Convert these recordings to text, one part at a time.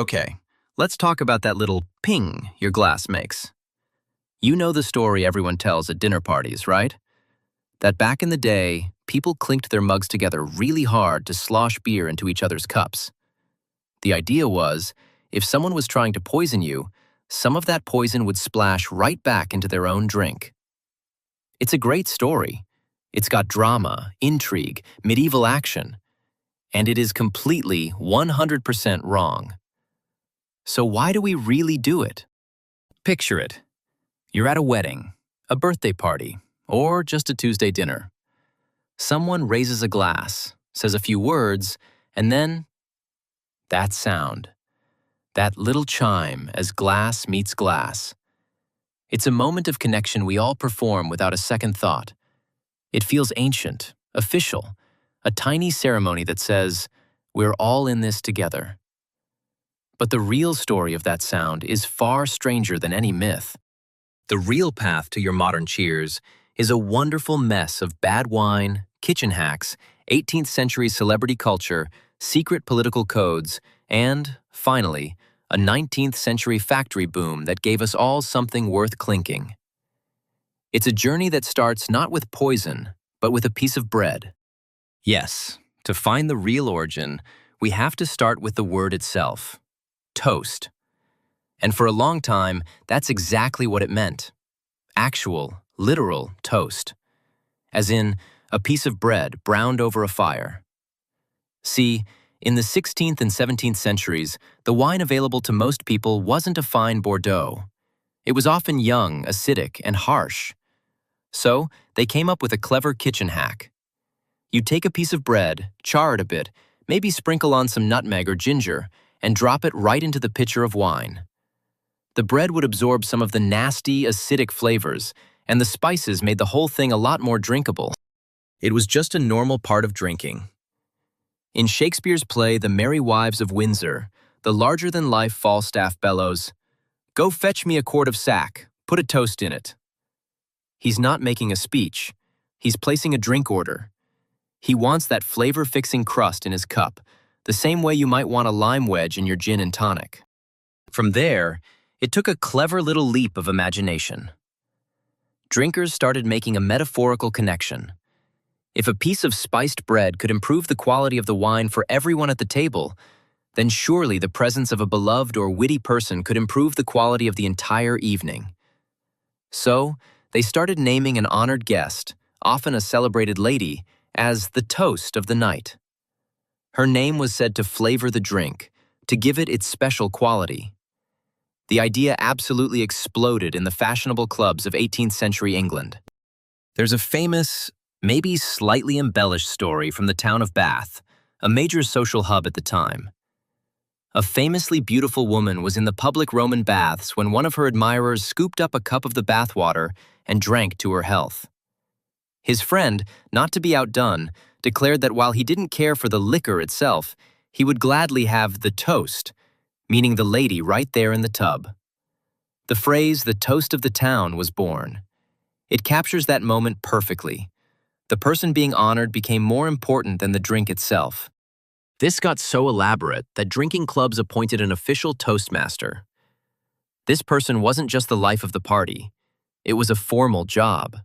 Okay, let's talk about that little ping your glass makes. You know the story everyone tells at dinner parties, right? That back in the day, people clinked their mugs together really hard to slosh beer into each other's cups. The idea was, if someone was trying to poison you, some of that poison would splash right back into their own drink. It's a great story. It's got drama, intrigue, medieval action, and it is completely 100% wrong. So why do we really do it? Picture it. You're at a wedding, a birthday party, or just a Tuesday dinner. Someone raises a glass, says a few words, and then that sound. That little chime as glass meets glass. It's a moment of connection we all perform without a second thought. It feels ancient, official, a tiny ceremony that says, we're all in this together. But the real story of that sound is far stranger than any myth. The real path to your modern cheers is a wonderful mess of bad wine, kitchen hacks, 18th century celebrity culture, secret political codes, and, finally, a 19th century factory boom that gave us all something worth clinking. It's a journey that starts not with poison, but with a piece of bread. Yes, to find the real origin, we have to start with the word itself, toast. And for a long time, that's exactly what it meant. Actual, literal toast. As in, a piece of bread browned over a fire. See, in the 16th and 17th centuries, the wine available to most people wasn't a fine Bordeaux. It was often young, acidic, and harsh. So, they came up with a clever kitchen hack. You take a piece of bread, char it a bit, maybe sprinkle on some nutmeg or ginger, and drop it right into the pitcher of wine. The bread would absorb some of the nasty, acidic flavors, and the spices made the whole thing a lot more drinkable. It was just a normal part of drinking. In Shakespeare's play The Merry Wives of Windsor, the larger-than-life Falstaff bellows, "Go fetch me a quart of sack, put a toast in it." He's not making a speech. He's placing a drink order. He wants that flavor-fixing crust in his cup, the same way you might want a lime wedge in your gin and tonic. From there, it took a clever little leap of imagination. Drinkers started making a metaphorical connection. If a piece of spiced bread could improve the quality of the wine for everyone at the table, then surely the presence of a beloved or witty person could improve the quality of the entire evening. So, they started naming an honored guest, often a celebrated lady, as the toast of the night. Her name was said to flavor the drink, to give it its special quality. The idea absolutely exploded in the fashionable clubs of 18th century England. There's a famous, maybe slightly embellished story from the town of Bath, a major social hub at the time. A famously beautiful woman was in the public Roman baths when one of her admirers scooped up a cup of the bathwater and drank to her health. His friend, not to be outdone, declared that while he didn't care for the liquor itself, he would gladly have the toast, meaning the lady right there in the tub. The phrase, "the toast of the town," was born. It captures that moment perfectly. The person being honored became more important than the drink itself. This got so elaborate that drinking clubs appointed an official toastmaster. This person wasn't just the life of the party. It was a formal job.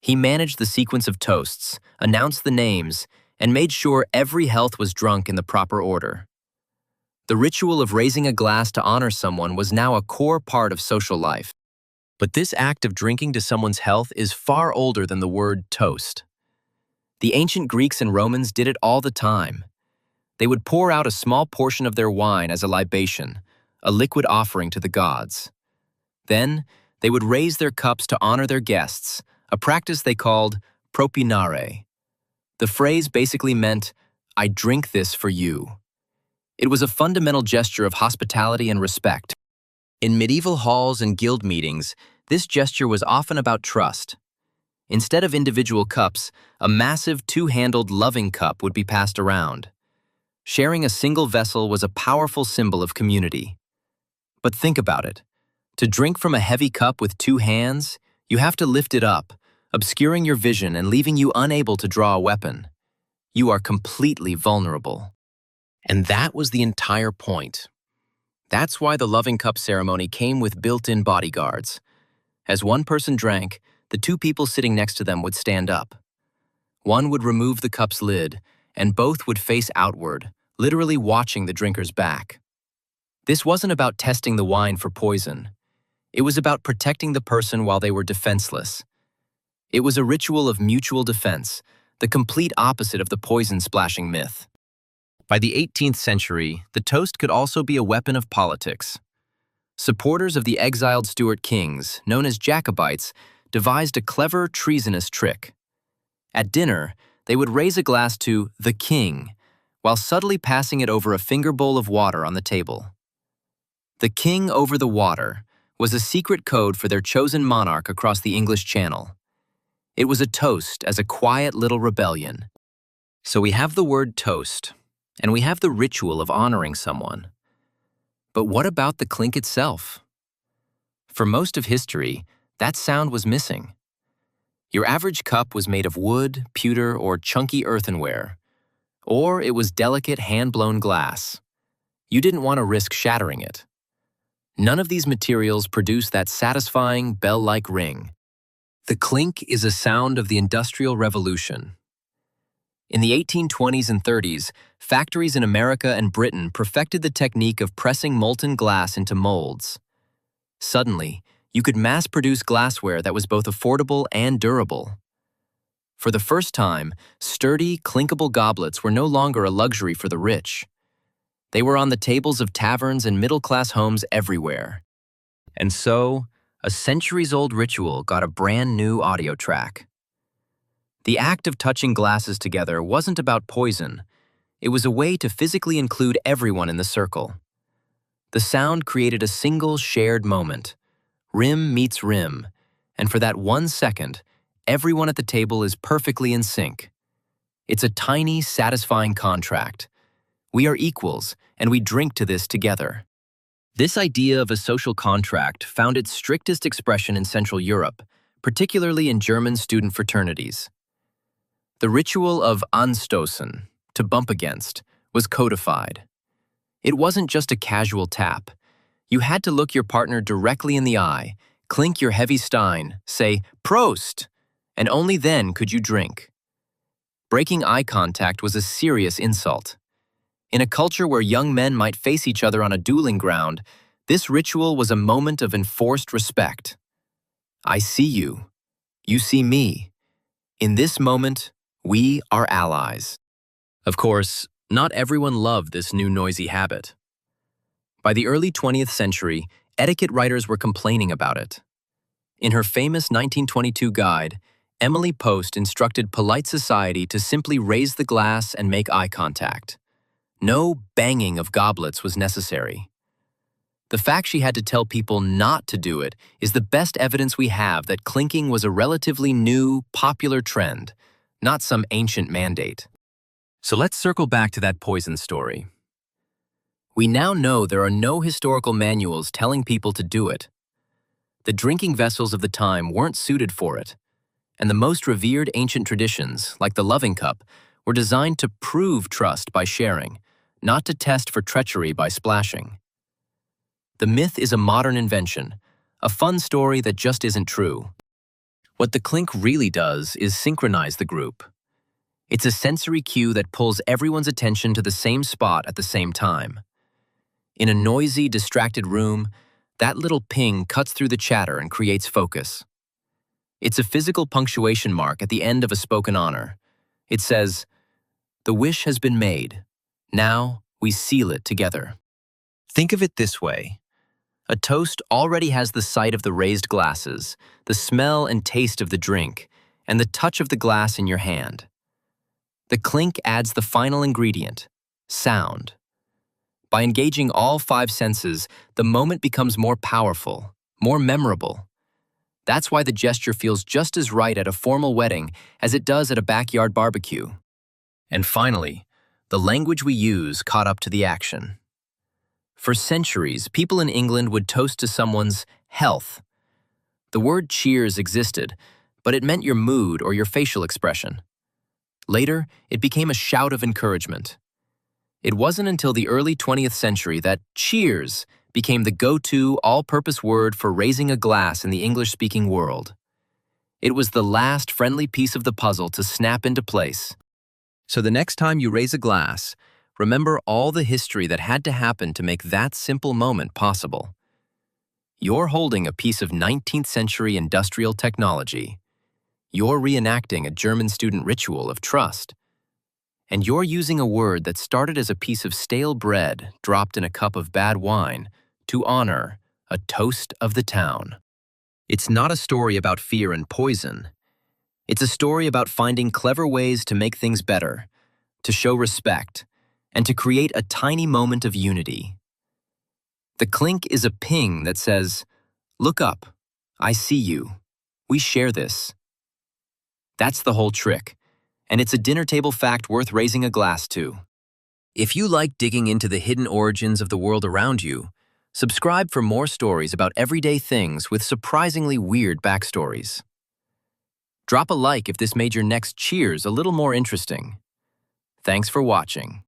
He managed the sequence of toasts, announced the names, and made sure every health was drunk in the proper order. The ritual of raising a glass to honor someone was now a core part of social life. But this act of drinking to someone's health is far older than the word toast. The ancient Greeks and Romans did it all the time. They would pour out a small portion of their wine as a libation, a liquid offering to the gods. Then, they would raise their cups to honor their guests, a practice they called propinare. The phrase basically meant, "I drink this for you." It was a fundamental gesture of hospitality and respect. In medieval halls and guild meetings, this gesture was often about trust. Instead of individual cups, a massive two-handled loving cup would be passed around. Sharing a single vessel was a powerful symbol of community. But think about it. To drink from a heavy cup with two hands, you have to lift it up, obscuring your vision and leaving you unable to draw a weapon. You are completely vulnerable. And that was the entire point. That's why the loving cup ceremony came with built-in bodyguards. As one person drank, the two people sitting next to them would stand up. One would remove the cup's lid, and both would face outward, literally watching the drinker's back. This wasn't about testing the wine for poison. It was about protecting the person while they were defenseless. It was a ritual of mutual defense, the complete opposite of the poison-splashing myth. By the 18th century, the toast could also be a weapon of politics. Supporters of the exiled Stuart kings, known as Jacobites, devised a clever, treasonous trick. At dinner, they would raise a glass to the king, while subtly passing it over a finger bowl of water on the table. The king over the water was a secret code for their chosen monarch across the English Channel. It was a toast as a quiet little rebellion. So we have the word toast, and we have the ritual of honoring someone. But what about the clink itself? For most of history, that sound was missing. Your average cup was made of wood, pewter, or chunky earthenware, or it was delicate hand-blown glass. You didn't want to risk shattering it. None of these materials produce that satisfying, bell-like ring. The clink is a sound of the Industrial Revolution. In the 1820s and 30s, factories in America and Britain perfected the technique of pressing molten glass into molds. Suddenly, you could mass-produce glassware that was both affordable and durable. For the first time, sturdy, clinkable goblets were no longer a luxury for the rich. They were on the tables of taverns and middle-class homes everywhere. And so, a centuries-old ritual got a brand-new audio track. The act of touching glasses together wasn't about poison. It was a way to physically include everyone in the circle. The sound created a single shared moment. Rim meets rim, and for that 1 second, everyone at the table is perfectly in sync. It's a tiny, satisfying contract. We are equals, and we drink to this together. This idea of a social contract found its strictest expression in Central Europe, particularly in German student fraternities. The ritual of anstoßen, to bump against, was codified. It wasn't just a casual tap. You had to look your partner directly in the eye, clink your heavy stein, say, "Prost!" and only then could you drink. Breaking eye contact was a serious insult. In a culture where young men might face each other on a dueling ground, this ritual was a moment of enforced respect. I see you. You see me. In this moment, we are allies. Of course, not everyone loved this new noisy habit. By the early 20th century, etiquette writers were complaining about it. In her famous 1922 guide, Emily Post instructed polite society to simply raise the glass and make eye contact. No banging of goblets was necessary. The fact she had to tell people not to do it is the best evidence we have that clinking was a relatively new, popular trend, not some ancient mandate. So let's circle back to that poison story. We now know there are no historical manuals telling people to do it. The drinking vessels of the time weren't suited for it, and the most revered ancient traditions, like the loving cup, were designed to prove trust by sharing, not to test for treachery by splashing. The myth is a modern invention, a fun story that just isn't true. What the clink really does is synchronize the group. It's a sensory cue that pulls everyone's attention to the same spot at the same time. In a noisy, distracted room, that little ping cuts through the chatter and creates focus. It's a physical punctuation mark at the end of a spoken honor. It says, "The wish has been made. Now we seal it together." Think of it this way. A toast already has the sight of the raised glasses, the smell and taste of the drink, and the touch of the glass in your hand. The clink adds the final ingredient, sound. By engaging all 5 senses, the moment becomes more powerful, more memorable. That's why the gesture feels just as right at a formal wedding as it does at a backyard barbecue. And finally, the language we use caught up to the action. For centuries, people in England would toast to someone's health. The word cheers existed, but it meant your mood or your facial expression. Later, it became a shout of encouragement. It wasn't until the early 20th century that cheers became the go-to all-purpose word for raising a glass in the English-speaking world. It was the last friendly piece of the puzzle to snap into place. So the next time you raise a glass, remember all the history that had to happen to make that simple moment possible. You're holding a piece of 19th century industrial technology. You're reenacting a German student ritual of trust. And you're using a word that started as a piece of stale bread dropped in a cup of bad wine to honor a toast of the town. It's not a story about fear and poison. It's a story about finding clever ways to make things better, to show respect, and to create a tiny moment of unity. The clink is a ping that says, "Look up, I see you, we share this." That's the whole trick, and it's a dinner table fact worth raising a glass to. If you like digging into the hidden origins of the world around you, subscribe for more stories about everyday things with surprisingly weird backstories. Drop a like if this made your next cheers a little more interesting. Thanks for watching.